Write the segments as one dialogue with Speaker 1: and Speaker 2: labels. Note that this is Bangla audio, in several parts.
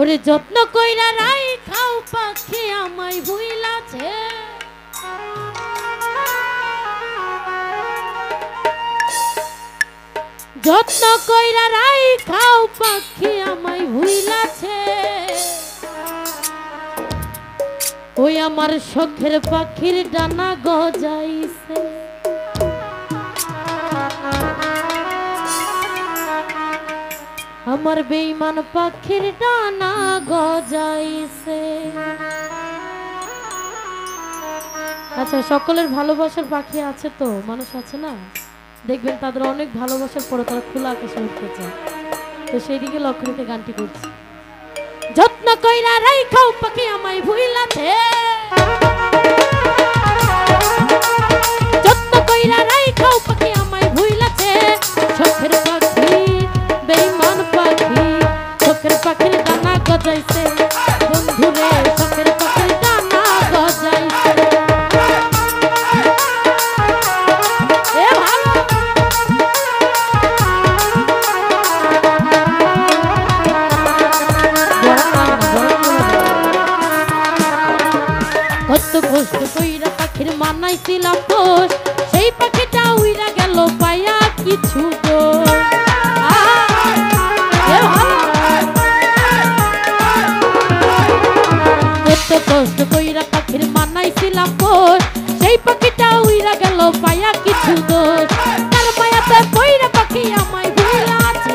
Speaker 1: ওরে যত্ন কইরা রাই খাও পাখি আমায় ভুইলাছে যত্ন কইরা রাই খাও পাখি আমায় ভুইলাছে ওই আমার শখের পাখির ডানা গজাইছে আমার বেঈমান পাখির ডানা গজাইছে। আচ্ছা, সকলের ভালোবাসার পাখি আছে তো, মানুষ আছে না, দেখবেন তাদের অনেক ভালোবাসার পরে তারা খোলা আকাশে উঠতে চায়, তো সেই দিকে লক্ষ্য রেখে গানটি করছি। যত্ন কইরা রাইখাও পাখি আমায় ভুইলাছে যত্ন কইরা রাইখাও পাখি আমায় ভুইলাছে শখের পাখি বেঈমান পাখি শখের পাখির ডানা গজাইছে বন্ধুরে শখের পাখির ডানা গজাইছে এ ভালো কত কষ্ট কইরা পাখির মানাইছিলাম পোষ সেই পাখিটা উইরা গেল পায়া কিছু গো কত কষ্ট কইরা পাখির মানাইছিলাম পোষ সেই পাখিটা উইরা গেল পায়া কিছু দোষ তার মায়াতে কইরা পাখি আমায় ভুলাছে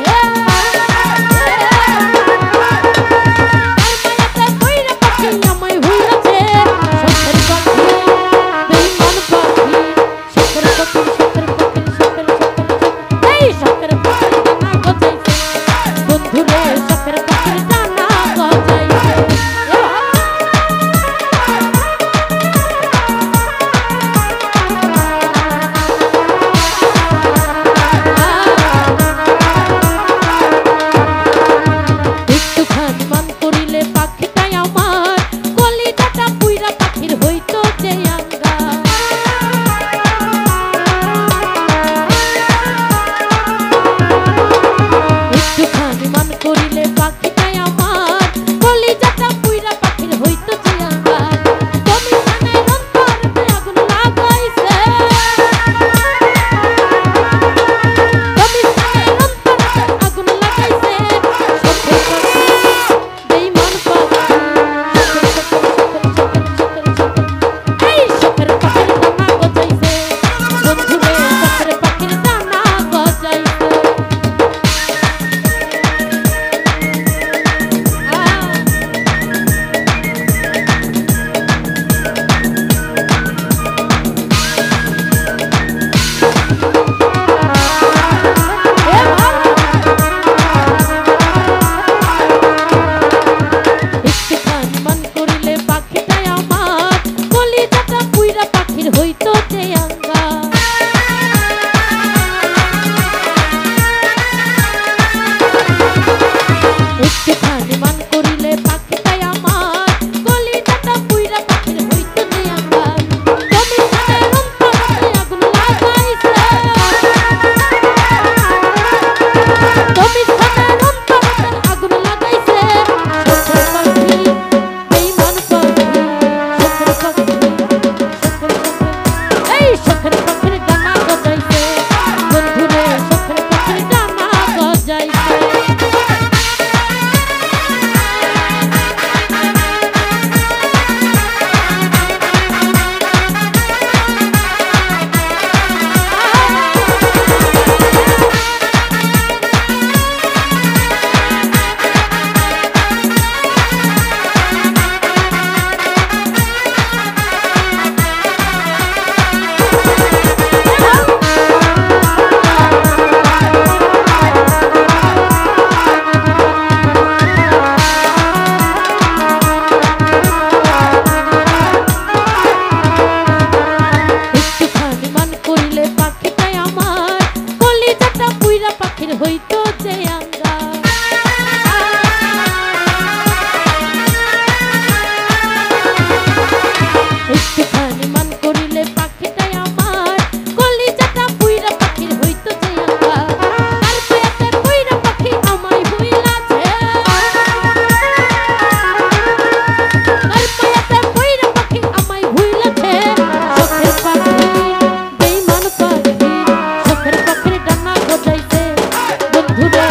Speaker 1: ধুর